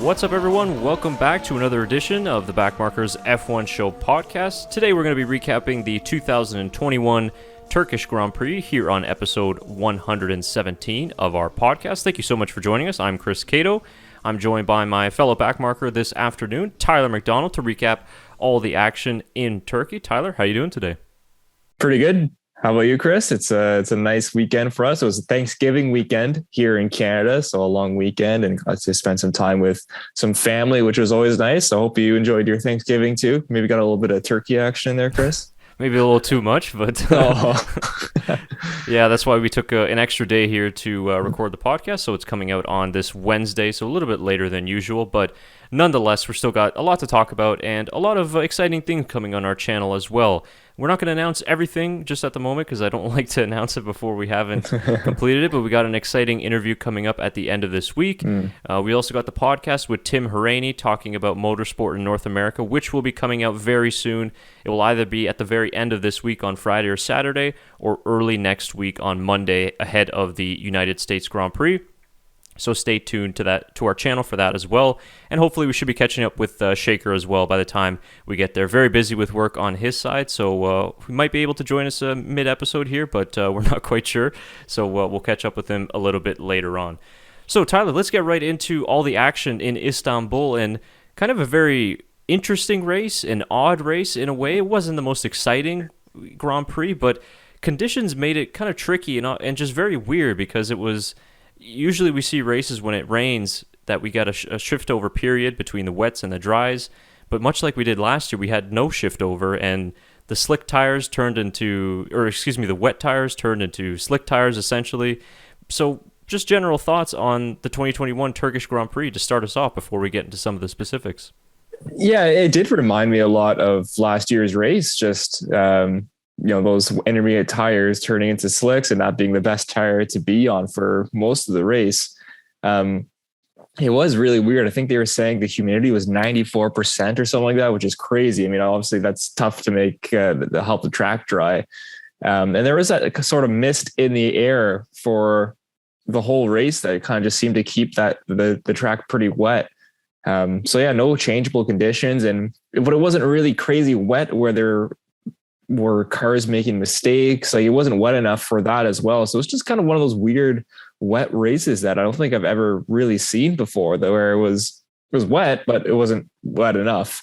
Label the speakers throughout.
Speaker 1: What's up, everyone? Welcome back to another edition of the Backmarkers F1 Show podcast. Today we're going to be recapping the 2021 Turkish Grand Prix here on episode 117 of our podcast. Thank you so much for joining us. I'm Chris Cato. I'm joined by my fellow backmarker this afternoon, Tyler McDonald, to recap all the action in Turkey. Tyler, how are you doing today?
Speaker 2: Pretty good. How about you, Chris? It's a nice weekend for us. It was a Thanksgiving weekend here in Canada, so a long weekend, and got to spend some time with some family, which was always nice. I hope you enjoyed your Thanksgiving too. Maybe got a little bit of turkey action there, Chris.
Speaker 1: Maybe a little too much, but yeah, that's why we took an extra day here to record the podcast. So it's coming out on this Wednesday, so a little bit later than usual. But nonetheless, we're still got a lot to talk about and a lot of exciting things coming on our channel as well. We're not going to announce everything just at the moment because I don't like to announce it before we haven't completed it, but we got an exciting interview coming up at the end of this week. We also got the podcast with Tim Hauraney talking about motorsport in North America, which will be coming out very soon. It will either be at the very end of this week on Friday or Saturday, or early next week on Monday ahead of the United States Grand Prix. So stay tuned to our channel for that as well. And hopefully we should be catching up with Shaker as well by the time we get there. Very busy with work on his side, so we might be able to join us mid-episode here, but we're not quite sure. So we'll catch up with him a little bit later on. So Tyler, let's get right into all the action in Istanbul, and kind of a very interesting race, an odd race in a way. It wasn't the most exciting Grand Prix, but conditions made it kind of tricky and just very weird, because it was... Usually we see races when it rains that we got a shift over period between the wets and the dries, but much like we did last year, we had no shift over, and the the wet tires turned into slick tires essentially. So just general thoughts on the 2021 Turkish Grand Prix to start us off before we get into some of the specifics.
Speaker 2: Yeah, it did remind me a lot of last year's race, just those intermediate tires turning into slicks and not being the best tire to be on for most of the race. It was really weird. I think they were saying the humidity was 94% or something like that, which is crazy. I mean, obviously that's tough to make help the track dry. And there was that sort of mist in the air for the whole race that kind of just seemed to keep the track pretty wet. So yeah, no changeable conditions, but it wasn't really crazy wet where there were cars making mistakes. Like, it wasn't wet enough for that as well. So it's just kind of one of those weird wet races that I don't think I've ever really seen before, though, where it was wet, but it wasn't wet enough,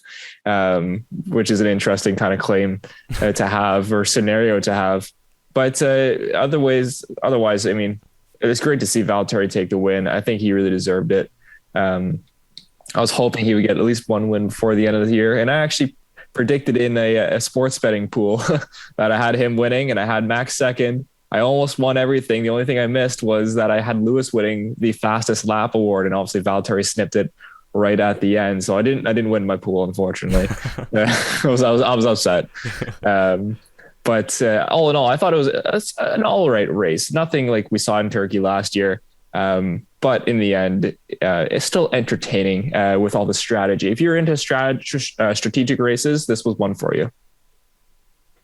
Speaker 2: which is an interesting kind of claim to have, or scenario to have. But otherwise, I mean, it's great to see Valtteri take the win. I think he really deserved it. I was hoping he would get at least one win before the end of the year. And I actually predicted in a sports betting pool that I had him winning, and I had Max second. I almost won everything. The only thing I missed was that I had Lewis winning the fastest lap award, and obviously Valtteri snipped it right at the end. So I didn't win my pool, unfortunately. I was upset. But all in all, I thought it was an all right race. Nothing like we saw in Turkey last year. But in the end, it's still entertaining with all the strategy. If you're into strategic races, this was one for you.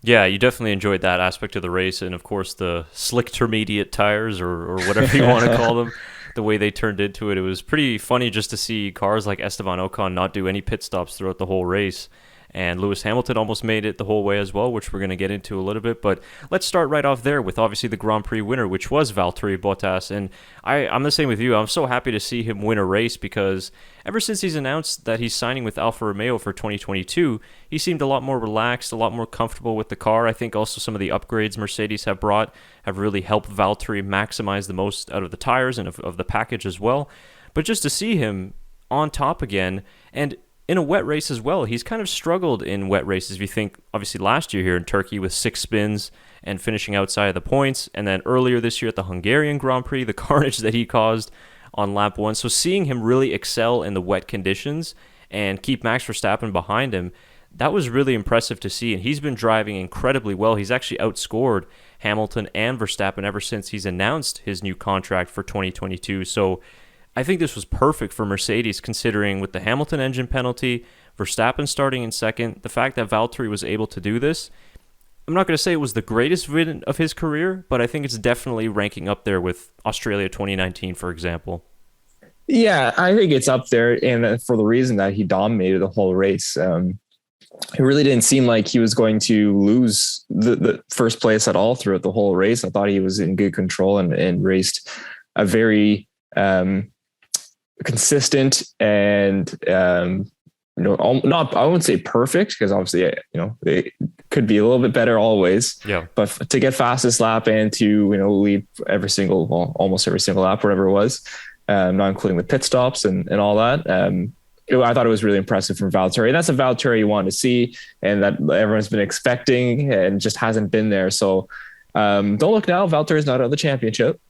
Speaker 1: Yeah, you definitely enjoyed that aspect of the race, and of course the slick intermediate tires, or whatever you want to call them, the way they turned into it. It was pretty funny just to see cars like Esteban Ocon not do any pit stops throughout the whole race. And Lewis Hamilton almost made it the whole way as well, which we're going to get into a little bit. But let's start right off there with obviously the Grand Prix winner, which was Valtteri Bottas. And I'm the same with you. I'm so happy to see him win a race, because ever since he's announced that he's signing with Alfa Romeo for 2022, he seemed a lot more relaxed, a lot more comfortable with the car. I think also some of the upgrades Mercedes have brought have really helped Valtteri maximize the most out of the tires and of the package as well. But just to see him on top again, and in a wet race as well. He's kind of struggled in wet races. If you think, obviously, last year here in Turkey with 6 spins and finishing outside of the points, and then earlier this year at the Hungarian Grand Prix, the carnage that he caused on lap 1. So seeing him really excel in the wet conditions and keep Max Verstappen behind him, that was really impressive to see. And he's been driving incredibly well. He's actually outscored Hamilton and Verstappen ever since he's announced his new contract for 2022. So I think this was perfect for Mercedes, considering with the Hamilton engine penalty, Verstappen starting in second, the fact that Valtteri was able to do this. I'm not going to say it was the greatest win of his career, but I think it's definitely ranking up there with Australia 2019, for example.
Speaker 2: Yeah, I think it's up there, and for the reason that he dominated the whole race. It really didn't seem like he was going to lose the first place at all throughout the whole race. I thought he was in good control and raced a very consistent and not, I wouldn't say perfect, because obviously it could be a little bit better always.
Speaker 1: Yeah.
Speaker 2: But to get fastest lap and to lead every single, well, almost every single lap, whatever it was, not including the pit stops and all that. I thought it was really impressive from Valtteri. And that's a Valtteri you want to see, and that everyone's been expecting and just hasn't been there. So don't look now. Valtteri's not out of the championship.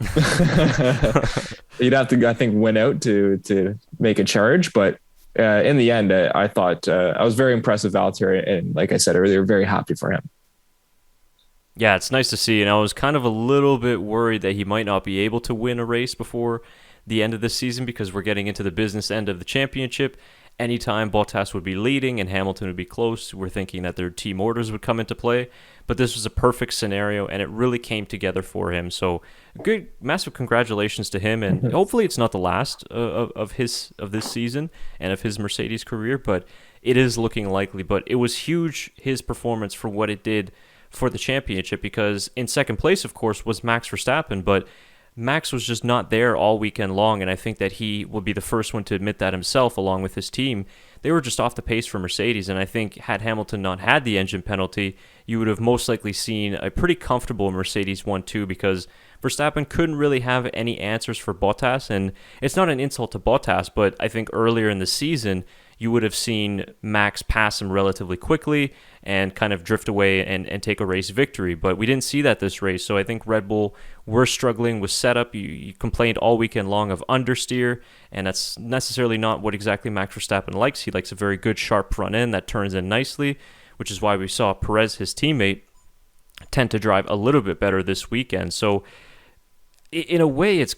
Speaker 2: You'd have to, I think, win out to make a charge. But in the end, I thought I was very impressed with Valtteri. And like I said earlier, very happy for him.
Speaker 1: Yeah, it's nice to see. And I was kind of a little bit worried that he might not be able to win a race before the end of the season, because we're getting into the business end of the championship. Anytime Bottas would be leading and Hamilton would be close, we're thinking that their team orders would come into play. But this was a perfect scenario, and it really came together for him. So, good, massive congratulations to him, and hopefully it's not the last of this season and of his Mercedes career, but it is looking likely. But it was huge, his performance, for what it did for the championship, because in second place, of course, was Max Verstappen, but Max was just not there all weekend long, and I think that he will be the first one to admit that himself, along with his team. They were just off the pace for Mercedes, and I think had Hamilton not had the engine penalty, you would have most likely seen a pretty comfortable Mercedes 1-2, because Verstappen couldn't really have any answers for Bottas, and it's not an insult to Bottas, but I think earlier in the season, you would have seen Max pass him relatively quickly and kind of drift away and take a race victory. But we didn't see that this race. So I think Red Bull were struggling with setup. You complained all weekend long of understeer, and that's necessarily not what exactly Max Verstappen likes. He likes a very good, sharp front end that turns in nicely, which is why we saw Perez, his teammate, tend to drive a little bit better this weekend. So in a way, it's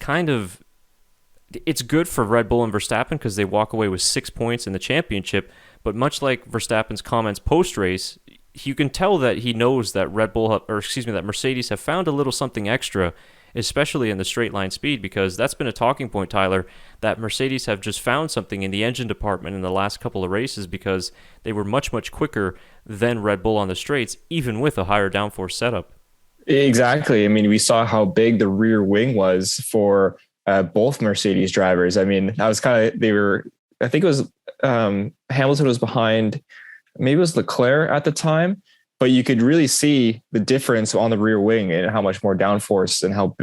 Speaker 1: good for Red Bull and Verstappen because they walk away with 6 points in the championship. But much like Verstappen's comments post-race, you can tell that he knows that that Mercedes have found a little something extra, especially in the straight line speed, because that's been a talking point, Tyler, that Mercedes have just found something in the engine department in the last couple of races, because they were much, much quicker than Red Bull on the straights, even with a higher downforce setup.
Speaker 2: Exactly. I mean, we saw how big the rear wing was for both Mercedes drivers. I mean, that was I think it was Hamilton was behind, maybe it was Leclerc at the time, but you could really see the difference on the rear wing and how much more downforce and how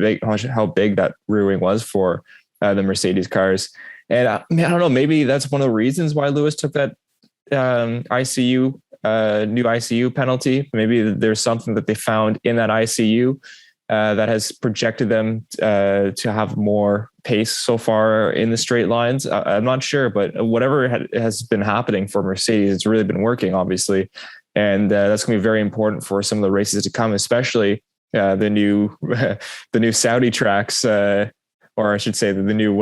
Speaker 2: big that rear wing was for the Mercedes cars. And I don't know, maybe that's one of the reasons why Lewis took that new ICU penalty. Maybe there's something that they found in that ICU that has projected them to have more pace so far in the straight lines. I'm not sure, but whatever has been happening for Mercedes, it's really been working, obviously. And that's going to be very important for some of the races to come, especially the new Saudi tracks, or I should say the new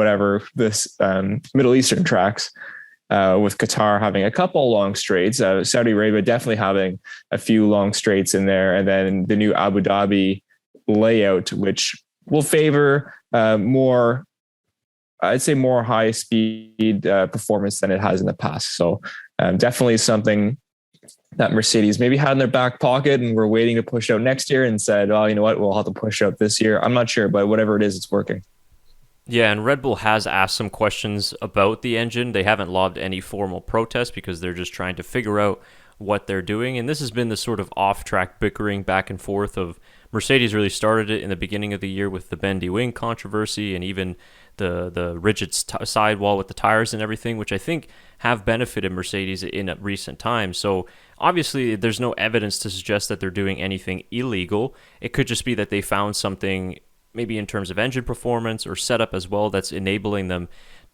Speaker 2: Middle Eastern tracks. With Qatar having a couple long straights, Saudi Arabia definitely having a few long straights in there, and then the new Abu Dhabi layout, which will favor more high speed performance than it has in the past. So definitely something that Mercedes maybe had in their back pocket and we're waiting to push out next year, and said, well, you know what, we'll have to push out this year. I'm not sure, but whatever it is, it's working.
Speaker 1: Yeah, and Red Bull has asked some questions about the engine. They haven't lobbed any formal protest because they're just trying to figure out what they're doing. And this has been the sort of off-track bickering back and forth of Mercedes really started it in the beginning of the year with the bendy wing controversy and even the rigid sidewall with the tires and everything, which I think have benefited Mercedes in recent times. So obviously there's no evidence to suggest that they're doing anything illegal. It could just be that they found something maybe in terms of engine performance or setup as well that's enabling them.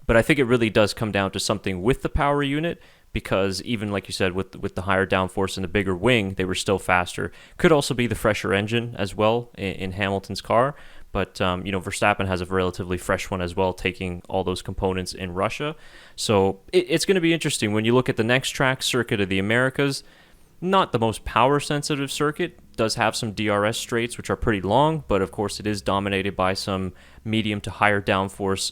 Speaker 1: But I think it really does come down to something with the power unit, because even like you said, with the higher downforce and the bigger wing, they were still faster. Could also be the fresher engine as well in Hamilton's car. But, Verstappen has a relatively fresh one as well, taking all those components in Russia. So it's going to be interesting when you look at the next track, Circuit of the Americas. Not the most power-sensitive circuit. does have some DRS straights, which are pretty long, but of course it is dominated by some medium to higher downforce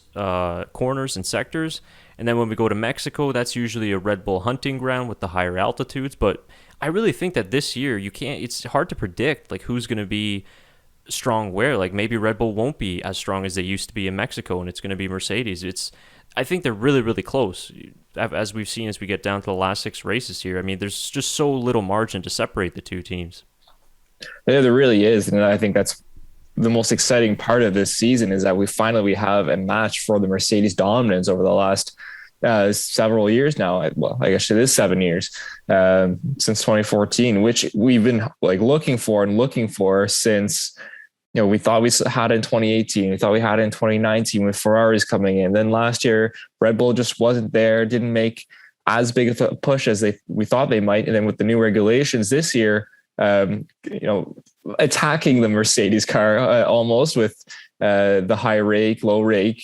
Speaker 1: corners and sectors. And then when we go to Mexico, that's usually a Red Bull hunting ground with the higher altitudes. But I really think that this year it's hard to predict like who's going to be strong where. Like maybe Red Bull won't be as strong as they used to be in Mexico, and it's going to be Mercedes. I think they're really, really close, as we've seen as we get down to the last 6 races here. I mean, there's just so little margin to separate the two teams.
Speaker 2: Yeah, there really is. And I think that's the most exciting part of this season, is that we finally have a match for the Mercedes dominance over the last several years now. Well, I guess it is 7 years since 2014, which we've been like looking for since, we thought we had it in 2018. We thought we had it in 2019 with Ferraris coming in. Then last year, Red Bull just wasn't there, didn't make as big of a push as we thought they might. And then with the new regulations this year, attacking the Mercedes car almost with the high rake, low rake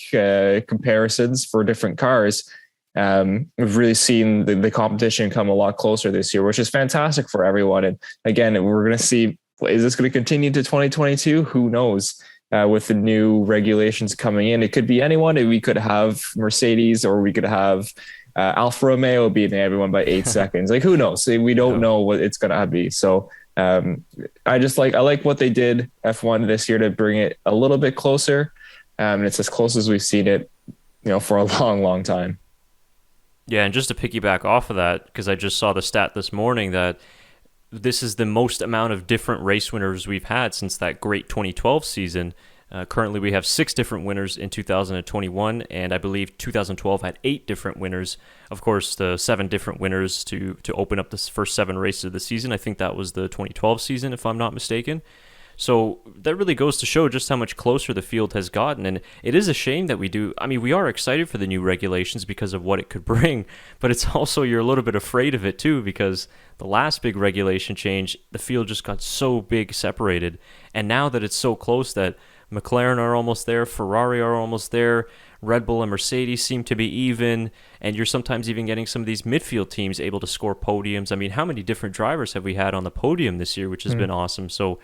Speaker 2: comparisons for different cars. We've really seen the competition come a lot closer this year, which is fantastic for everyone. And again, we're going to see, is this going to continue to 2022? Who knows? With the new regulations coming in, it could be anyone. We could have Mercedes, or we could have Alfa Romeo beating everyone by 8 seconds. Like, who knows? We don't know what it's going to be. So I like what they did F1 this year to bring it a little bit closer. And it's as close as we've seen it, for a long, long time.
Speaker 1: Yeah, and just to piggyback off of that, because I just saw the stat this morning that this is the most amount of different race winners we've had since that great 2012 season. Currently, we have 6 different winners in 2021, and I believe 2012 had 8 different winners. Of course, the 7 different winners to open up the first 7 races of the season. I think that was the 2012 season, if I'm not mistaken. So that really goes to show just how much closer the field has gotten. And it is a shame that we are excited for the new regulations because of what it could bring, but it's also, you're a little bit afraid of it too, because the last big regulation change, the field just got so big separated. And now that it's so close that McLaren are almost there, Ferrari are almost there, Red Bull and Mercedes seem to be even, and you're sometimes even getting some of these midfield teams able to score podiums. I mean, how many different drivers have we had on the podium this year, which has been awesome. So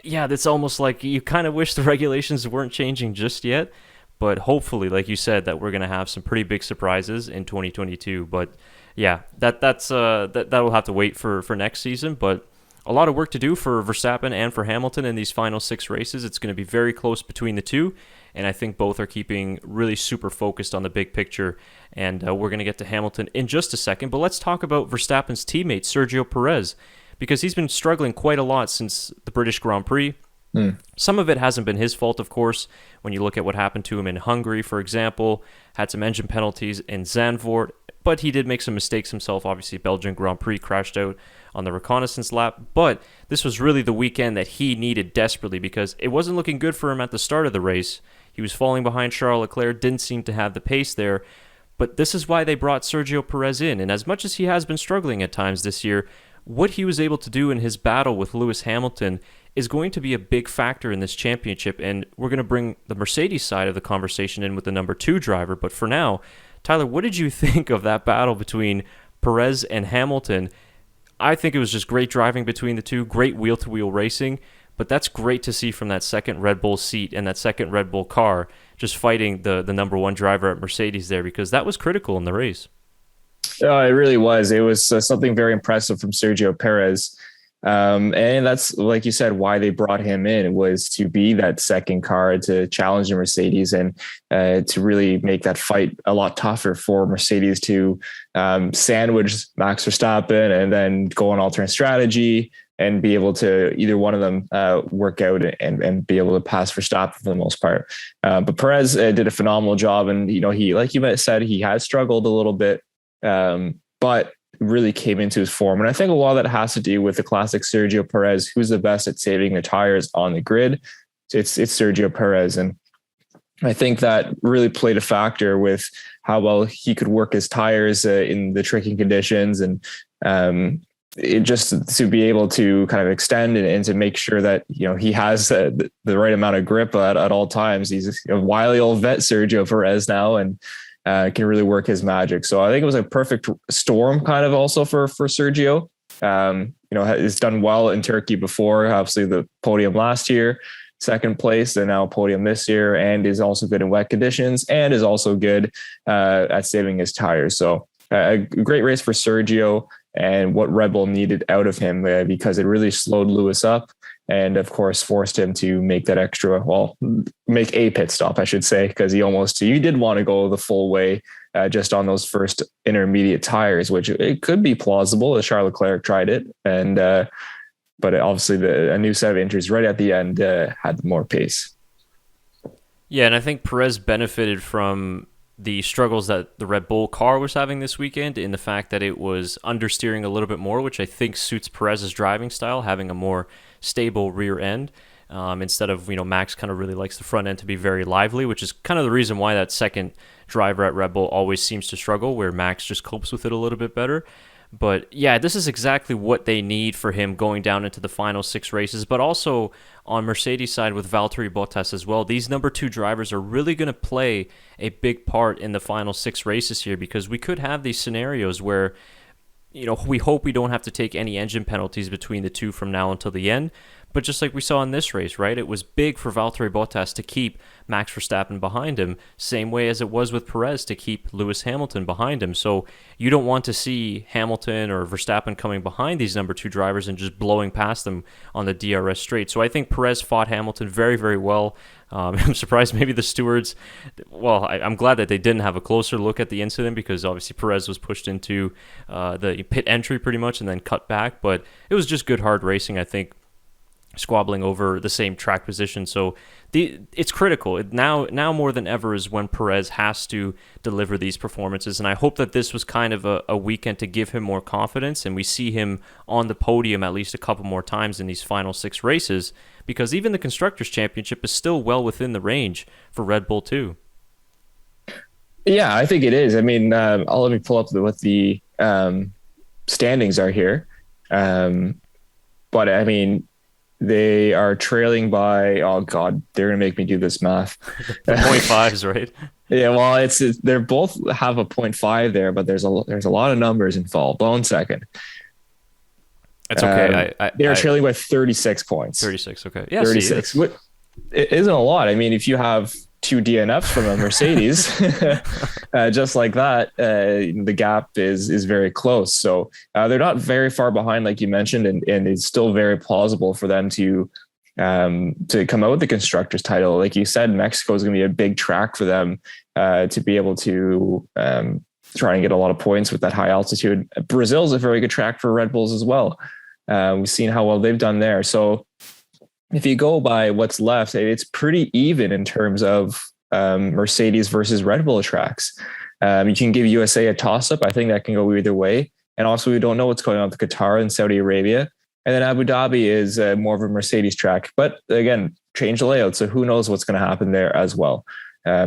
Speaker 1: yeah, that's almost like you kind of wish the regulations weren't changing just yet, but hopefully, like you said, that we're going to have some pretty big surprises in 2022. But yeah, that'll have to wait for next season. But a lot of work to do for Verstappen and for Hamilton in these final 6 races. It's going to be very close between the two, and I think both are keeping really super focused on the big picture. And we're going to get to Hamilton in just a second, but let's talk about Verstappen's teammate, Sergio Perez, because he's been struggling quite a lot since the British Grand Prix. Some of it hasn't been his fault, of course. When you look at what happened to him in Hungary, for example, had some engine penalties in Zandvoort, but he did make some mistakes himself. Obviously, Belgian Grand Prix crashed out on the reconnaissance lap, but this was really the weekend that he needed desperately, because it wasn't looking good for him at the start of the race. He was falling behind Charles Leclerc, didn't seem to have the pace there, but this is why they brought Sergio Perez in. And as much as he has been struggling at times this year, what he was able to do in his battle with Lewis Hamilton is going to be a big factor in this championship. And we're going to bring the Mercedes side of the conversation in with the number 2 driver. But for now, Tyler, what did you think of that battle between Perez and Hamilton? I think it was just great driving between the two, great wheel-to-wheel racing. But that's great to see from that second Red Bull seat and that second Red Bull car, just fighting the number 1 driver at Mercedes there, because that was critical in the race.
Speaker 2: Oh, it really was. It was something very impressive from Sergio Perez. And that's, like you said, why they brought him in, was to be that second car to challenge the Mercedes and to really make that fight a lot tougher for Mercedes to sandwich Max Verstappen and then go on alternate strategy and be able to either one of them work out and be able to pass Verstappen for the most part. But Perez did a phenomenal job. And, he, like you said, he has struggled a little bit, but really came into his form. And I think a lot of that has to do with the classic Sergio Perez, who's the best at saving the tires on the grid. It's Sergio Perez. And I think that really played a factor with how well he could work his tires in the tricky conditions. And it just to be able to kind of extend and to make sure that, he has the right amount of grip at all times. He's a wily old vet, Sergio Perez now, and can really work his magic. So I think it was a perfect storm kind of also for Sergio. has done well in Turkey before. Obviously, the podium last year, second place, and now podium this year, and is also good in wet conditions, and is also good at saving his tires. So a great race for Sergio, and what Red Bull needed out of him because it really slowed Lewis up. And of course, forced him to make make a pit stop, I should say, because he did want to go the full way just on those first intermediate tires, which it could be plausible as Charles Leclerc tried it. But obviously a new set of injuries right at the end had more pace.
Speaker 1: Yeah, and I think Perez benefited from the struggles that the Red Bull car was having this weekend in the fact that it was understeering a little bit more, which I think suits Perez's driving style, having a more stable rear end instead of, Max kind of really likes the front end to be very lively, which is kind of the reason why that second driver at Red Bull always seems to struggle, where Max just copes with it a little bit better. But yeah, this is exactly what they need for him going down into the final 6 races, but also on Mercedes side with Valtteri Bottas as well. These number 2 drivers are really going to play a big part in the final 6 races here, because we could have these scenarios where we hope we don't have to take any engine penalties between the two from now until the end. But just like we saw in this race, right? It was big for Valtteri Bottas to keep Max Verstappen behind him, same way as it was with Perez to keep Lewis Hamilton behind him. So you don't want to see Hamilton or Verstappen coming behind these number 2 drivers and just blowing past them on the DRS straight. So I think Perez fought Hamilton very, very well. I'm surprised maybe the stewards, I'm glad that they didn't have a closer look at the incident, because obviously Perez was pushed into the pit entry pretty much and then cut back. But it was just good, hard racing, I think, squabbling over the same track position. So it's critical. Now more than ever is when Perez has to deliver these performances. And I hope that this was kind of a weekend to give him more confidence, and we see him on the podium at least a couple more times in these final 6 races, because even the Constructors' Championship is still well within the range for Red Bull too.
Speaker 2: Yeah, I think it is. I mean, let me pull up what the standings are here. But I mean, they are trailing by, oh God, they're going to make me do this math.
Speaker 1: The 0.5s, right?
Speaker 2: Yeah, well, they're both have a 0.5 there, but there's a lot of numbers involved. One second.
Speaker 1: It's okay.
Speaker 2: They're trailing by 36 points.
Speaker 1: 36, okay. Yeah,
Speaker 2: 36. It isn't a lot. I mean, if you have 2 DNFs from a Mercedes, just like that, the gap is very close. So they're not very far behind, like you mentioned, and it's still very plausible for them to come out with the Constructors title. Like you said, Mexico is going to be a big track for them to be able to try and get a lot of points with that high altitude. Brazil is a very good track for Red Bulls as well. We've seen how well they've done there. So if you go by what's left, it's pretty even in terms of Mercedes versus Red Bull tracks. You can give USA a toss-up. I think that can go either way. And also, we don't know what's going on with Qatar and Saudi Arabia. And then Abu Dhabi is more of a Mercedes track. But again, change the layout. So who knows what's going to happen there as well.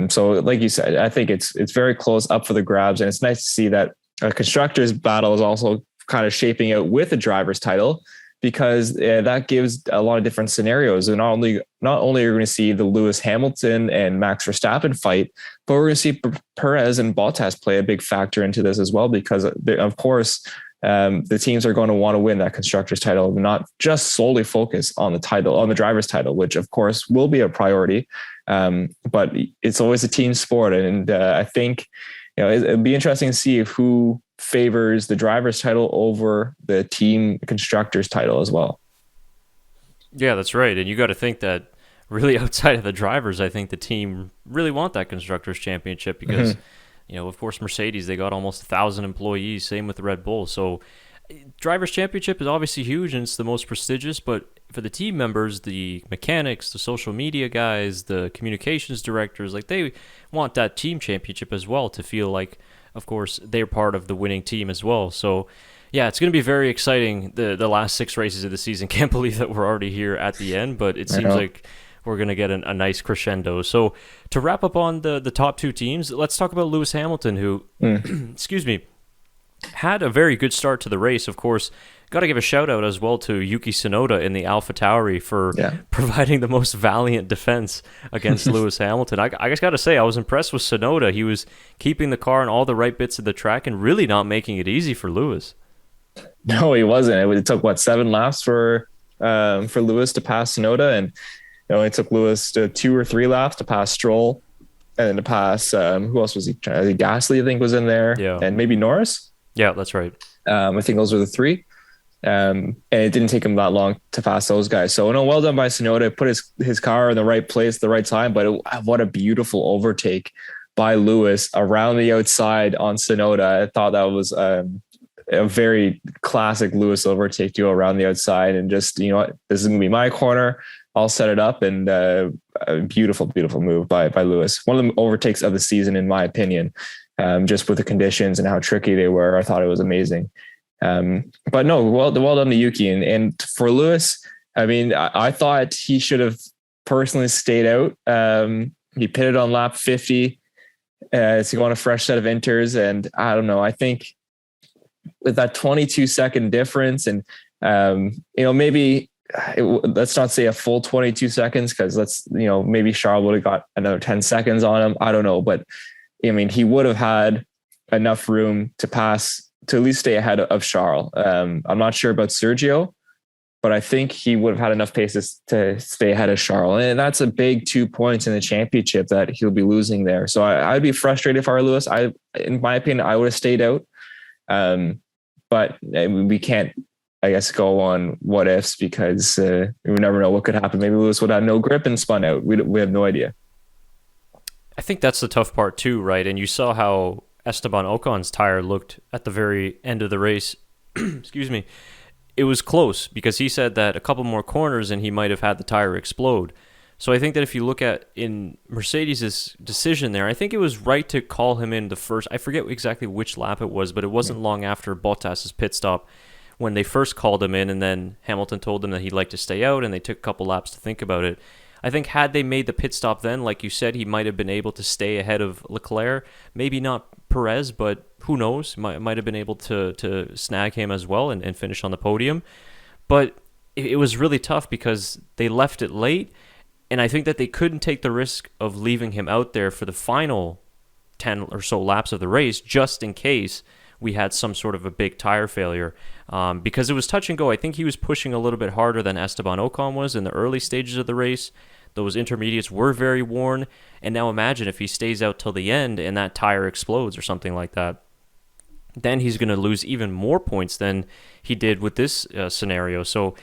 Speaker 2: So like you said, I think it's very close, up for the grabs. And it's nice to see that a constructors battle is also kind of shaping out with a driver's title, because that gives a lot of different scenarios. And not only are we going to see the Lewis Hamilton and Max Verstappen fight, but we're going to see Perez and Bottas play a big factor into this as well, because of course the teams are going to want to win that constructors title, not just solely focus on the driver's title, which of course will be a priority. But it's always a team sport. And I think, it'd be interesting to see who favors the driver's title over the team constructors title as well.
Speaker 1: Yeah, that's right. And you got to think that really outside of the drivers, I think the team really want that constructors championship, because, of course, Mercedes, they got almost 1,000 employees, same with the Red Bull. So drivers championship is obviously huge and it's the most prestigious, but for the team members, the mechanics, the social media guys, the communications directors, like they want that team championship as well to feel like, of course, they're part of the winning team as well. So, yeah, it's going to be very exciting, the last 6 races of the season. Can't believe that we're already here at the end, but it seems like we're going to get a nice crescendo. So, to wrap up on the top 2 teams, let's talk about Lewis Hamilton, who, excuse me, had a very good start to the race. Of course, got to give a shout out as well to Yuki Tsunoda in the AlphaTauri for providing the most valiant defense against Lewis Hamilton. I just got to say, I was impressed with Tsunoda. He was keeping the car in all the right bits of the track and really not making it easy for Lewis.
Speaker 2: No, he wasn't. It took what, 7 laps for Lewis to pass Sonoda, and it took Lewis to 2 or 3 laps to pass Stroll, and then to pass who else was he trying? Gasly, I think, was in there,
Speaker 1: Yeah.
Speaker 2: and maybe Norris.
Speaker 1: Yeah, that's right.
Speaker 2: I think those were the three. And it didn't take him that long to pass those guys. So no, well done by Sonoda. Put his car in the right place at the right time. But what a beautiful overtake by Lewis around the outside on Sonoda. I thought that was a very classic Lewis overtake to go around the outside and just, this is going to be my corner. I'll set it up, and a beautiful, beautiful move by Lewis. One of the overtakes of the season, in my opinion, just with the conditions and how tricky they were. I thought it was amazing. But no, well done to Yuki. And for Lewis, I mean, I thought he should have personally stayed out. He pitted on lap 50 to go on a fresh set of inters. And I don't know, I think with that 22-second difference, and, maybe let's not say a full 22 seconds, because maybe Charles would have got another 10 seconds on him. I don't know. But I mean, he would have had enough room to pass, to at least stay ahead of Charles. I'm not sure about Sergio, but I think he would have had enough paces to stay ahead of Charles. And that's a big 2 points in the championship that he'll be losing there. So I'd be frustrated if I were Lewis. In my opinion, I would have stayed out. But we can't, I guess, go on what ifs, because we never know what could happen. Maybe Lewis would have no grip and spun out. We have no idea.
Speaker 1: I think that's the tough part too, right? And you saw how Esteban Ocon's tire looked at the very end of the race. Excuse me. It was close, because he said that a couple more corners and he might have had the tire explode. So I think that if you look at in Mercedes' decision there, I think it was right to call him in the first. I forget exactly which lap it was, but it wasn't long after Bottas's pit stop when they first called him in, and then Hamilton told them that he'd like to stay out, and they took a couple laps to think about it. I think had they made the pit stop then, like you said, he might have been able to stay ahead of Leclerc. Maybe not Perez, but who knows? Might have been able to snag him as well and finish on the podium. But it was really tough because they left it late, and I think that they couldn't take the risk of leaving him out there for the final 10 or so laps of the race, just in case we had some sort of a big tire failure, because it was touch and go. I think he was pushing a little bit harder than Esteban Ocon was in the early stages of the race. Those intermediates were very worn, and now imagine if he stays out till the end and that tire explodes or something like that. Then he's going to lose even more points than he did with this scenario. So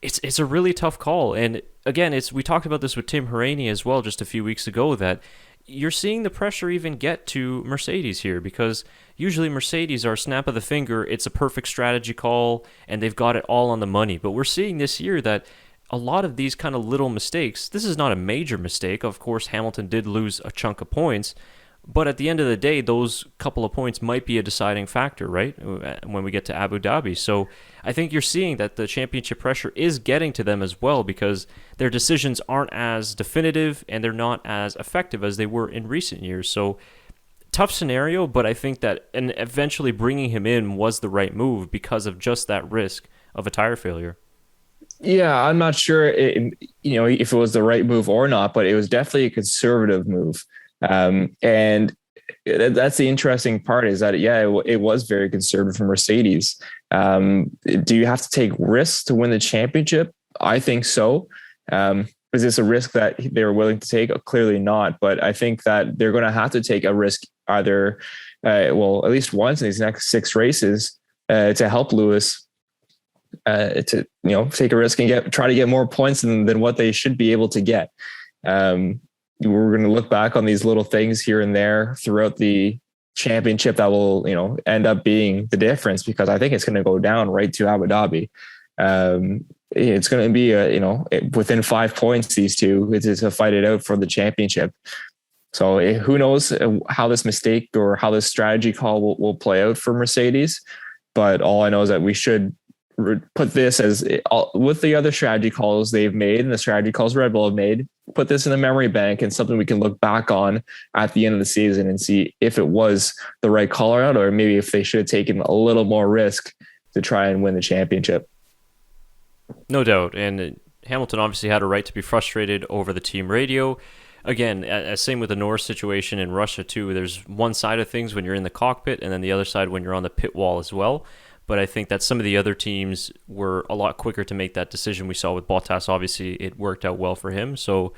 Speaker 1: it's a really tough call. And again, we talked about this with Tim Hauraney as well just a few weeks ago, that you're seeing the pressure even get to Mercedes here, because usually Mercedes are snap of the finger, it's a perfect strategy call, and they've got it all on the money. But we're seeing this year that a lot of these kind of little mistakes, this is not a major mistake. Of course, Hamilton did lose a chunk of points, but at the end of the day, those couple of points might be a deciding factor, right, when we get to Abu Dhabi. So I think you're seeing that the championship pressure is getting to them as well, because their decisions aren't as definitive and they're not as effective as they were in recent years. So tough scenario, but I think that and eventually bringing him in was the right move because of just that risk of a tire failure.
Speaker 2: Yeah, I'm not sure, if it was the right move or not, but it was definitely a conservative move. And that's the interesting part, is that, it was very conservative from Mercedes. Do you have to take risks to win the championship? I think so. Is this a risk that they were willing to take? Clearly not. But I think that they're going to have to take a risk either, at least once in these next 6 races, to help Lewis to take a risk and try to get more points than what they should be able to get. We're going to look back on these little things here and there throughout the championship that will, end up being the difference, because I think it's going to go down right to Abu Dhabi. It's going to be within 5 points, these two, to fight it out for the championship. So who knows how this mistake or how this strategy call will play out for Mercedes. But all I know is that we should put this as with the other strategy calls they've made and the strategy calls Red Bull have made, put this in the memory bank and something we can look back on at the end of the season and see if it was the right call out, or maybe if they should have taken a little more risk to try and win the championship.
Speaker 1: No doubt. And Hamilton obviously had a right to be frustrated over the team radio. Again, same with the Norris situation in Russia too. There's one side of things when you're in the cockpit and then the other side when you're on the pit wall as well. but I think that some of the other teams were a lot quicker to make that decision. We saw with Bottas, obviously, it worked out well for him. So,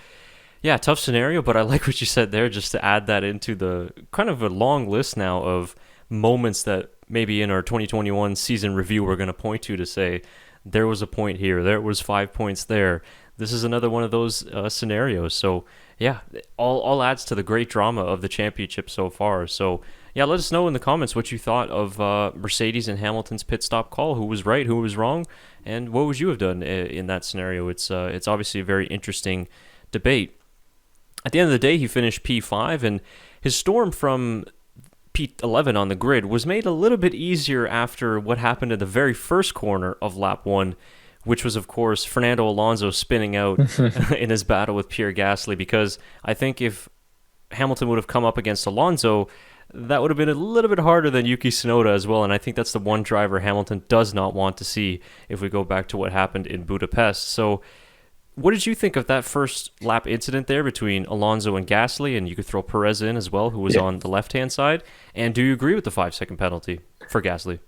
Speaker 1: yeah, tough scenario, but I like what you said there, just to add that into the kind of a long list now of moments that maybe in our 2021 season review we're going to point to say, there was a point here, there was 5 points there. This is another one of those scenarios. So, yeah, all adds to the great drama of the championship so far. So, yeah, let us know in the comments what you thought of Mercedes and Hamilton's pit stop call. Who was right, who was wrong, and what would you have done in that scenario? It's obviously a very interesting debate. At the end of the day, he finished P5, and his storm from P11 on the grid was made a little bit easier after what happened in the very first corner of lap 1, which was, of course, Fernando Alonso spinning out in his battle with Pierre Gasly, because I think if Hamilton would have come up against Alonso, that would have been a little bit harder than Yuki Tsunoda as well, and I think that's the one driver Hamilton does not want to see if we go back to what happened in Budapest. So what did you think of that first lap incident there between Alonso and Gasly, and you could throw Perez in as well, who was on the left-hand side, and do you agree with the 5-second penalty for Gasly?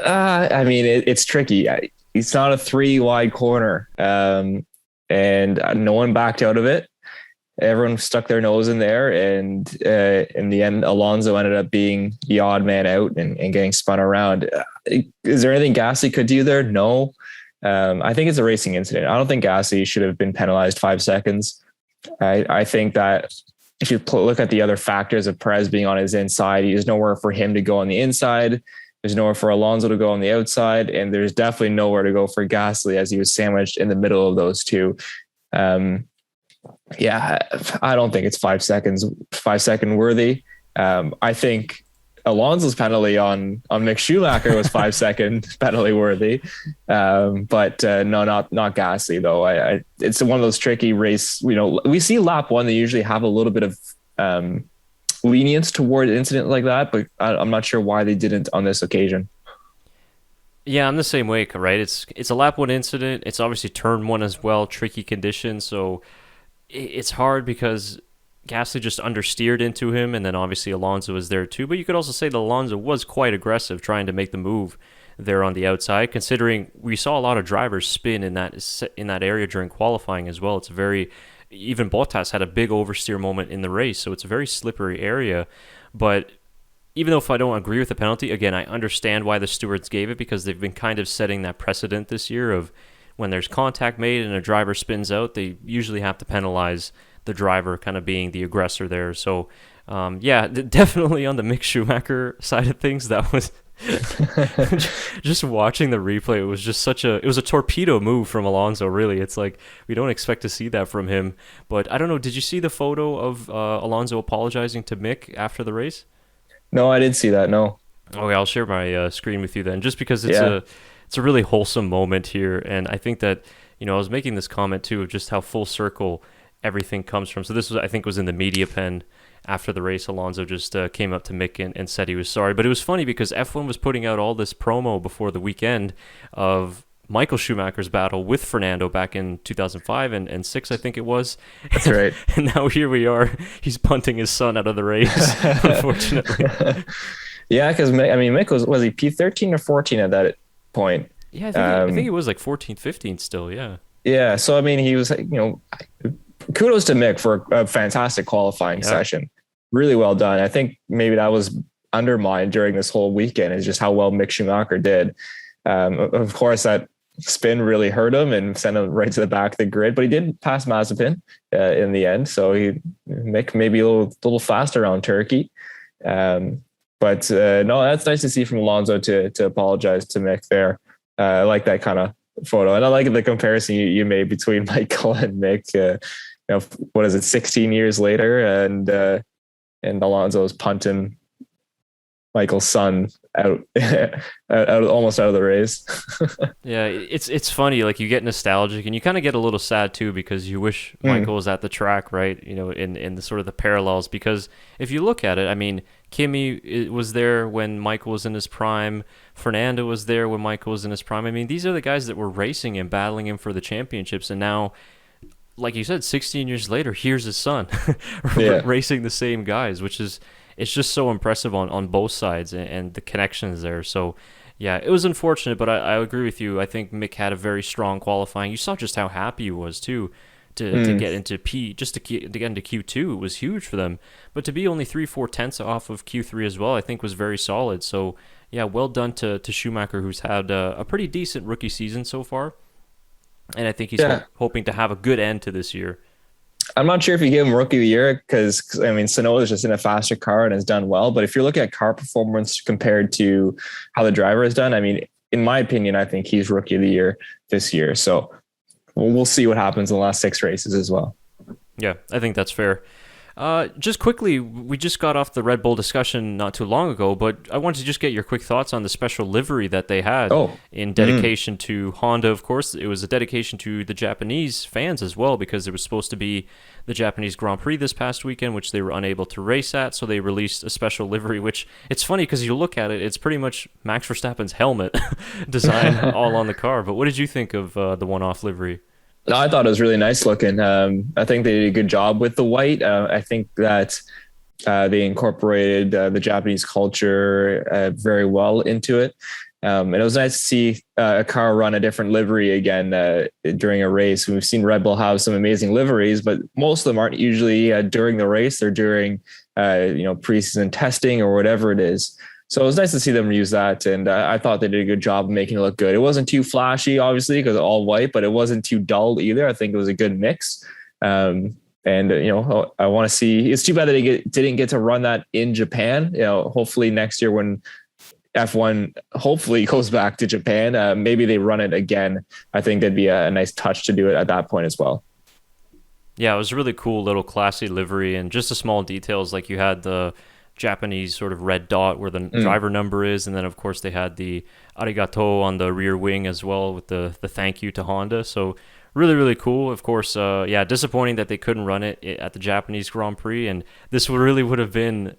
Speaker 2: I mean, it's tricky. It's not a 3-wide corner, and no one backed out of it. Everyone stuck their nose in there, and in the end, Alonso ended up being the odd man out and getting spun around. Is there anything Gasly could do there? No. I think it's a racing incident. I don't think Gasly should have been penalized 5 seconds. I think that if you look at the other factors of Perez being on his inside, there's nowhere for him to go on the inside. There's nowhere for Alonso to go on the outside, and there's definitely nowhere to go for Gasly as he was sandwiched in the middle of those two. Yeah, I don't think it's 5-second worthy. I think Alonso's penalty on Mick Schumacher was 5-second penalty worthy. But no, not Gasly though. It's one of those tricky race, we see lap 1, they usually have a little bit of lenience toward an incident like that, but I'm not sure why they didn't on this occasion.
Speaker 1: Yeah, I'm the same way, right? It's a lap 1 incident. It's obviously turn 1 as well, tricky conditions. So it's hard because Gasly just understeered into him, and then obviously Alonso was there too. But you could also say that Alonso was quite aggressive trying to make the move there on the outside, considering we saw a lot of drivers spin in that area during qualifying as well. Even Bottas had a big oversteer moment in the race, so it's a very slippery area. But even though if I don't agree with the penalty, again, I understand why the stewards gave it, because they've been kind of setting that precedent this year of when there's contact made and a driver spins out, they usually have to penalize the driver kind of being the aggressor there. So, yeah, definitely on the Mick Schumacher side of things, that was just watching the replay. It was just it was a torpedo move from Alonso, really. It's like, we don't expect to see that from him. But I don't know, did you see the photo of Alonso apologizing to Mick after the race?
Speaker 2: No, I didn't see that. No.
Speaker 1: Okay, I'll share my screen with you then, just because it's a really wholesome moment here. And I think that, I was making this comment too of just how full circle everything comes from. So this was, I think, was in the media pen after the race. Alonso just came up to Mick and said he was sorry. But it was funny because F1 was putting out all this promo before the weekend of Michael Schumacher's battle with Fernando back in 2005 and 6, I think it was.
Speaker 2: That's right.
Speaker 1: And now here we are. He's punting his son out of the race, unfortunately.
Speaker 2: Yeah, because Mick was he P13 or 14 at that point?
Speaker 1: Yeah, I think it was like 14, 15 still, yeah.
Speaker 2: Yeah, so he was, kudos to Mick for a fantastic qualifying session. Really well done. I think maybe that was undermined during this whole weekend, is just how well Mick Schumacher did. Of course, that spin really hurt him and sent him right to the back of the grid, but he did pass Mazepin in the end. So Mick maybe a little faster on Turkey. But no, that's nice to see from Alonso to apologize to Mick there. I like that kind of photo, and I like the comparison you made between Michael and Mick. What is it, 16 years later, and Alonso's punting Michael's son out almost out of the race.
Speaker 1: Yeah, it's funny. Like, you get nostalgic, and you kind of get a little sad too, because you wish Michael was at the track, right? In the sort of the parallels. Because if you look at it, Kimi was there when Michael was in his prime. Fernando was there when Michael was in his prime. These are the guys that were racing and battling him for the championships, and now, like you said, 16 years later, here's his son racing the same guys, which is, it's just so impressive on both sides, and the connections there. So Yeah, it was unfortunate, but I agree with you. I think Mick had a very strong qualifying. You saw just how happy he was too to
Speaker 2: Mm.
Speaker 1: get into to get into Q2. It was huge for them, but to be only 3/4 off of Q3 as well, I think was very solid. So yeah, well done to Schumacher, who's had a pretty decent rookie season so far, and I think he's
Speaker 2: Yeah.
Speaker 1: hoping to have a good end to this year.
Speaker 2: I'm not sure if you give him rookie of the year because I mean Sonoda is just in a faster car and has done well. But if you're looking at car performance compared to how the driver has done, I mean, in my opinion, I think he's rookie of the year this year. So we'll see what happens in the last 6 races as well.
Speaker 1: Yeah, I think that's fair. Just quickly, we just got off the Red Bull discussion not too long ago, but I wanted to just get your quick thoughts on the special livery that they had
Speaker 2: Oh,
Speaker 1: in dedication to Honda. Of course, it was a dedication to the Japanese fans as well, because it was supposed to be the Japanese Grand Prix this past weekend, which they were unable to race at, so they released a special livery, which it's funny because you look at it, it's pretty much Max Verstappen's helmet design all on the car. But what did you think of the one-off livery?
Speaker 2: no, I thought it was really nice looking. I think they did a good job with the white. I think that they incorporated the Japanese culture very well into it. And it was nice to see a car run a different livery again during a race. We've seen Red Bull have some amazing liveries, but most of them aren't usually during the race. They're during preseason testing or whatever it is. So it was nice to see them use that, and I thought they did a good job of making it look good. It wasn't too flashy, obviously, because all white, but it wasn't too dull either. I think it was a good mix. And I want to see. It's too bad that they didn't get to run that in Japan. Hopefully next year when F1 hopefully goes back to Japan, maybe they run it again. I think that'd be a nice touch to do it at that point as well.
Speaker 1: Yeah, it was a really cool little classy livery, and just the small details, like you had the Japanese sort of red dot where the driver number is, and then of course they had the arigato on the rear wing as well with the thank you to Honda. So really, really cool. Of course, disappointing that they couldn't run it at the Japanese Grand Prix, and this would have been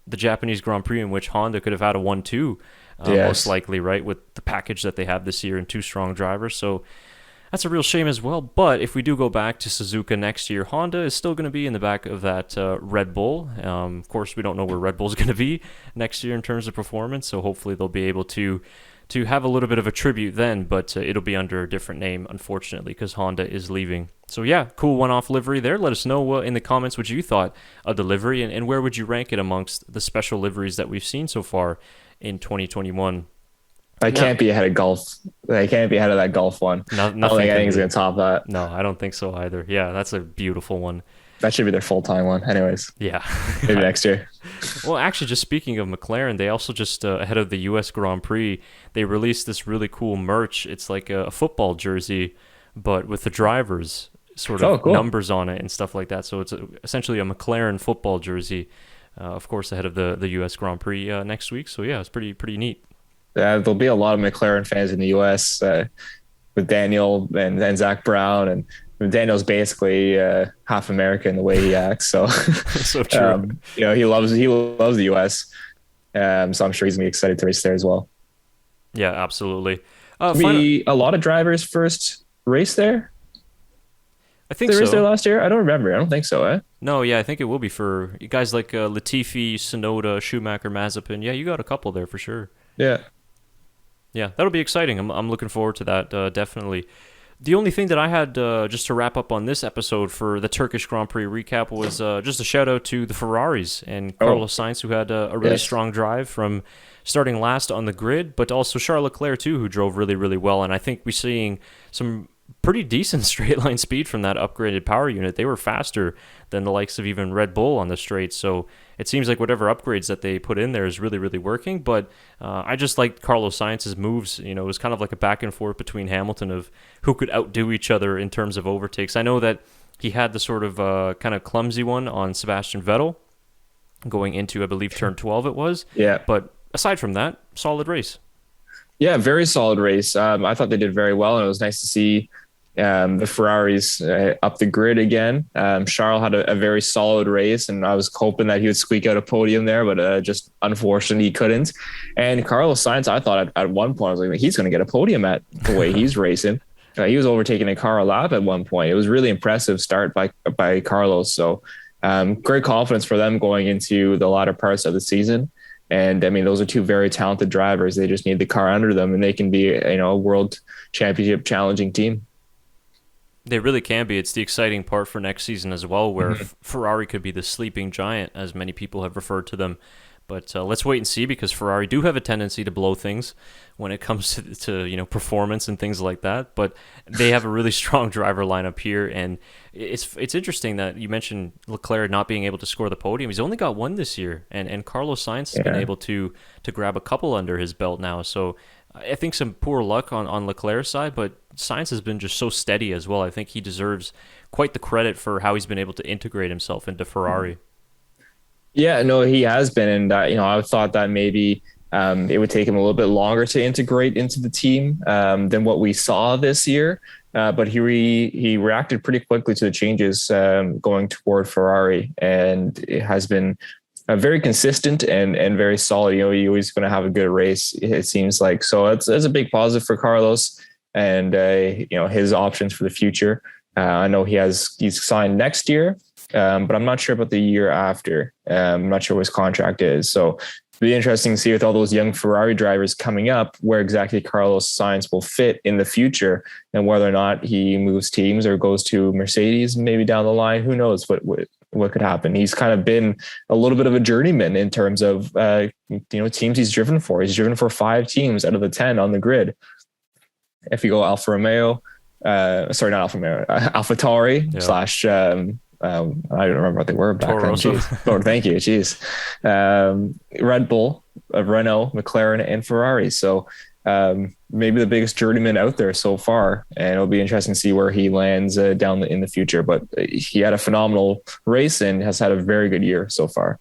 Speaker 1: the Japanese Grand Prix in which Honda could have had a 1-2,
Speaker 2: Yes.
Speaker 1: most likely, right, with the package that they have this year and two strong drivers. So that's a real shame as well. But if we do go back to Suzuka next year, Honda is still going to be in the back of that Red Bull. Of course, we don't know where Red Bull is going to be next year in terms of performance, so hopefully they'll be able to have a little bit of a tribute then, but it'll be under a different name, unfortunately, because Honda is leaving. So yeah, cool one-off livery there. Let us know in the comments what you thought of the livery, and where would you rank it amongst the special liveries that we've seen so far in 2021.
Speaker 2: I can't be ahead of golf. I can't be ahead of that golf one. I don't think anything's going to top that.
Speaker 1: No, I don't think so either. Yeah, that's a beautiful one.
Speaker 2: That should be their full-time one. Anyways,
Speaker 1: Yeah.
Speaker 2: maybe next year.
Speaker 1: Well, actually, just speaking of McLaren, they also just, ahead of the U.S. Grand Prix, they released this really cool merch. It's like a football jersey, but with the drivers' sort of
Speaker 2: cool.
Speaker 1: numbers on it and stuff like that. So it's essentially a McLaren football jersey, of course, ahead of the U.S. Grand Prix next week. So yeah, it's pretty neat.
Speaker 2: There'll be a lot of McLaren fans in the U.S. With Daniel and Zach Brown, and Daniel's basically half American the way he acts. So,
Speaker 1: So true.
Speaker 2: he loves the U.S. So I'm sure he's gonna be excited to race there as well.
Speaker 1: Yeah, absolutely.
Speaker 2: Be a lot of drivers first race there.
Speaker 1: I think
Speaker 2: They raced there
Speaker 1: so.
Speaker 2: last year. I don't remember. I don't think so.
Speaker 1: No, yeah, I think it will be for guys like Latifi, Sonoda, Schumacher, Mazepin. Yeah, you got a couple there for sure.
Speaker 2: Yeah.
Speaker 1: Yeah, that'll be exciting. I'm looking forward to that, definitely. The only thing that I had just to wrap up on this episode for the Turkish Grand Prix recap was just a shout out to the Ferraris and Carlos Sainz, who had a really strong drive from starting last on the grid, but also Charles Leclerc too, who drove really, really well. And I think we're seeing some pretty decent straight line speed from that upgraded power unit. They were faster than the likes of even Red Bull on the straight. So it seems like whatever upgrades that they put in there is really, really working. But I just liked Carlos Sainz's moves. It was kind of like a back and forth between Hamilton of who could outdo each other in terms of overtakes. I know that he had the sort of kind of clumsy one on Sebastian Vettel going into, I believe, turn 12 it was.
Speaker 2: Yeah.
Speaker 1: But aside from that, solid race.
Speaker 2: Yeah, very solid race. I thought they did very well, and it was nice to see the Ferraris up the grid again. Charles had a very solid race, and I was hoping that he would squeak out a podium there, but just unfortunately he couldn't. And Carlos Sainz, I thought at one point, I was like, he's going to get a podium at the way he's racing. He was overtaking a car a lap at one point. It was really impressive start by Carlos. So great confidence for them going into the latter parts of the season. And I mean, those are two very talented drivers. They just need the car under them, and they can be, a world championship challenging team.
Speaker 1: They really can be. It's the exciting part for next season as well, where Ferrari could be the sleeping giant, as many people have referred to them. But let's wait and see, because Ferrari do have a tendency to blow things when it comes to performance and things like that. But they have a really strong driver lineup here, and it's interesting that you mentioned Leclerc not being able to score the podium. He's only got one this year, and Carlos Sainz has been able to grab a couple under his belt now. So I think some poor luck on Leclerc's side, but Sainz has been just so steady as well. I think he deserves quite the credit for how he's been able to integrate himself into Ferrari.
Speaker 2: Yeah, no, he has been. And, I thought that maybe it would take him a little bit longer to integrate into the team than what we saw this year. But he reacted pretty quickly to the changes going toward Ferrari, and it has been very consistent and very solid. He's always going to have a good race, it seems like. So it's a big positive for Carlos and, his options for the future. I know he's signed next year, but I'm not sure about the year after. I'm not sure what his contract is. So it'll be interesting to see with all those young Ferrari drivers coming up, where exactly Carlos Sainz will fit in the future, and whether or not he moves teams or goes to Mercedes maybe down the line. Who knows what could happen? He's kind of been a little bit of a journeyman in terms of teams he's driven for. He's driven for 5 teams out of the 10 on the grid. If you go Alfa Romeo, not Alfa Romeo, AlphaTauri slash I don't remember what they were back then. Oh, thank you. Jeez. Red Bull, Renault, McLaren, and Ferrari. So maybe the biggest journeyman out there so far, and it'll be interesting to see where he lands down in the future. But he had a phenomenal race and has had a very good year so far.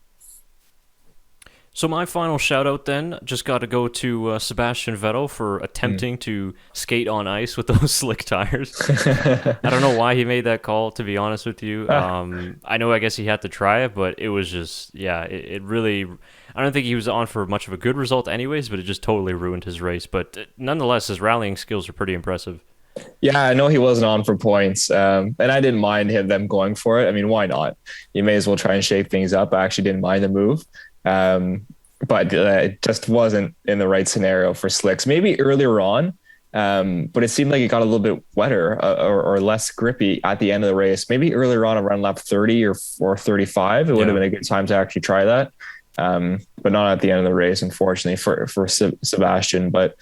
Speaker 1: So my final shout out then just got to go to Sebastian Vettel for attempting to skate on ice with those slick tires. I don't know why he made that call, to be honest with you. I guess he had to try it, but it was just, it really, I don't think he was on for much of a good result anyways, but it just totally ruined his race. But nonetheless, his rallying skills are pretty impressive.
Speaker 2: Yeah, I know he wasn't on for points, and I didn't mind them going for it. I mean, why not? You may as well try and shake things up. I actually didn't mind the move. But it just wasn't in the right scenario for slicks. Maybe earlier on, but it seemed like it got a little bit wetter or less grippy at the end of the race. Maybe earlier on around lap 30 or 35, it would have been a good time to actually try that. But not at the end of the race, unfortunately, for Sebastian. But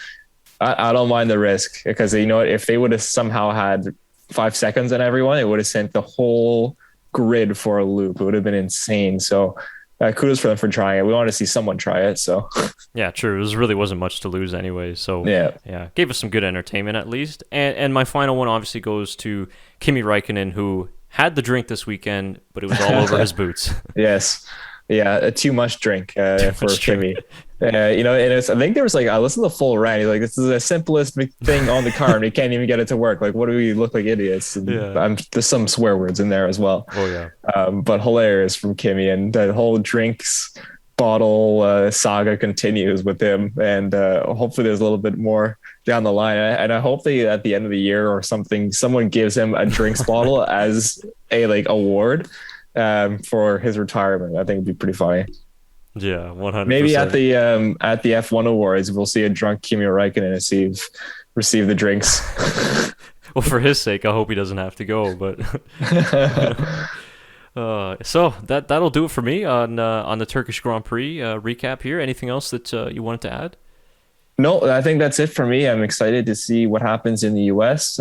Speaker 2: I don't mind the risk, because if they would have somehow had 5 seconds on everyone, it would have sent the whole grid for a loop. It would have been insane. So kudos for them for trying it. We wanted to see someone try it. So
Speaker 1: yeah, true. It really wasn't much to lose anyway. So yeah, gave us some good entertainment at least. And my final one obviously goes to Kimi Räikkönen, who had the drink this weekend, but it was all over his boots.
Speaker 2: Yes. Yeah, too much drink for Kimi. And I think there was I listened to the full rant. He's like, this is the simplest thing on the car, and we can't even get it to work. Like, what do we look like idiots? And there's some swear words in there as well.
Speaker 1: Oh yeah.
Speaker 2: But hilarious from Kimi, and the whole drinks bottle saga continues with him, and hopefully there's a little bit more down the line. And I hope that at the end of the year or something, someone gives him a drinks bottle as a award for his retirement. I think it'd be pretty funny.
Speaker 1: Yeah, 100%.
Speaker 2: Maybe at the F1 Awards, we'll see a drunk Kimi Räikkönen receive the drinks.
Speaker 1: Well, for his sake, I hope he doesn't have to go. But so that'll do it for me on the Turkish Grand Prix recap here. Anything else that you wanted to add?
Speaker 2: No, I think that's it for me. I'm excited to see what happens in the US.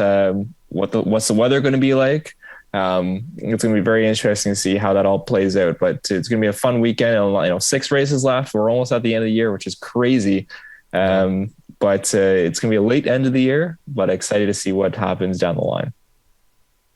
Speaker 2: What's the weather going to be like? It's going to be very interesting to see how that all plays out, but it's going to be a fun weekend. 6 races left. We're almost at the end of the year, which is crazy. But it's going to be a late end of the year, but excited to see what happens down the line.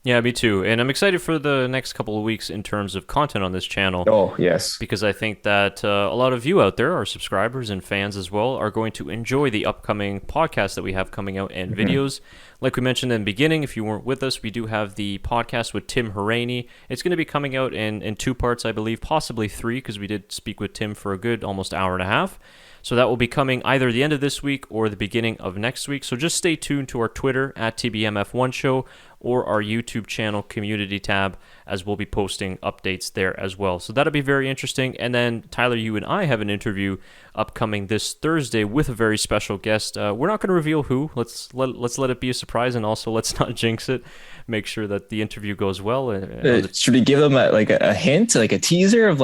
Speaker 1: Yeah, me too. And I'm excited for the next couple of weeks in terms of content on this channel.
Speaker 2: Oh, yes.
Speaker 1: Because I think that a lot of you out there, our subscribers and fans as well, are going to enjoy the upcoming podcast that we have coming out and videos. Like we mentioned in the beginning, if you weren't with us, we do have the podcast with Tim Hauraney. It's going to be coming out in 2 parts, I believe, possibly 3, because we did speak with Tim for a good almost hour and a half. So that will be coming either the end of this week or the beginning of next week. So just stay tuned to our Twitter at TBMF1 Show or our YouTube channel community tab, as we'll be posting updates there as well. So that'll be very interesting. And then Tyler, you and I have an interview upcoming this Thursday with a very special guest. We're not going to reveal who. Let's let it be a surprise, and also let's not jinx it. Make sure that the interview goes well.
Speaker 2: Should we give them a hint, like a teaser of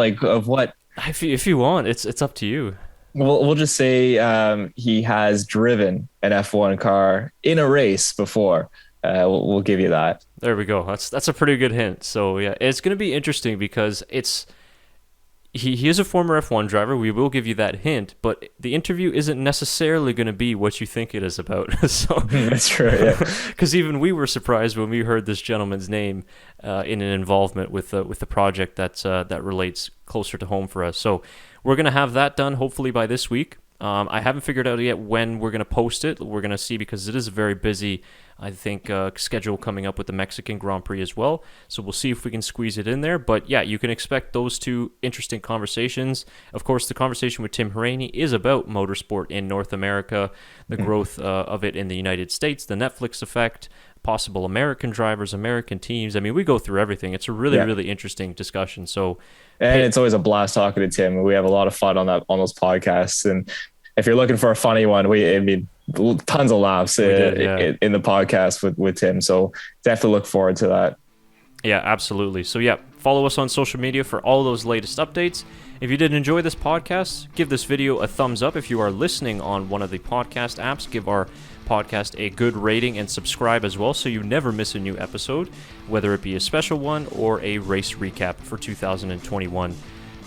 Speaker 2: what?
Speaker 1: If you want, it's up to you.
Speaker 2: We'll just say he has driven an F1 car in a race before. We'll give you that.
Speaker 1: There we go. That's a pretty good hint. So yeah, it's going to be interesting because he is a former F1 driver. We will give you that hint, but the interview isn't necessarily going to be what you think it is about. So
Speaker 2: that's true. Yeah,
Speaker 1: because even we were surprised when we heard this gentleman's name in an involvement with the project that relates closer to home for us. So we're going to have that done hopefully by this week. I haven't figured out yet when we're going to post it. We're going to see, because it is a very busy, I think, schedule coming up with the Mexican Grand Prix as well. So we'll see if we can squeeze it in there. But yeah, you can expect those two interesting conversations. Of course, the conversation with Tim Hauraney is about motorsport in North America, the growth of it in the United States, the Netflix effect, possible American drivers, American teams. I mean, we go through everything. It's a really interesting discussion. So,
Speaker 2: and it's always a blast talking to Tim. We have a lot of fun on those podcasts. And if you're looking for a funny one, tons of laughs in the podcast with Tim. So definitely look forward to that.
Speaker 1: Yeah, absolutely. So yeah, follow us on social media for all those latest updates. If you did enjoy this podcast, give this video a thumbs up. If you are listening on one of the podcast apps, give our podcast a good rating and subscribe as well, so you never miss a new episode, whether it be a special one or a race recap for 2021.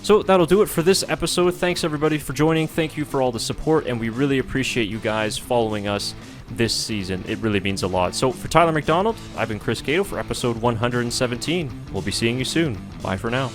Speaker 1: So that'll do it for this episode. Thanks everybody for joining. Thank you for all the support, and we really appreciate you guys following us this season. It really means a lot. So for Tyler McDonald, I've been Chris Cato for episode 117. We'll be seeing you soon. Bye for now.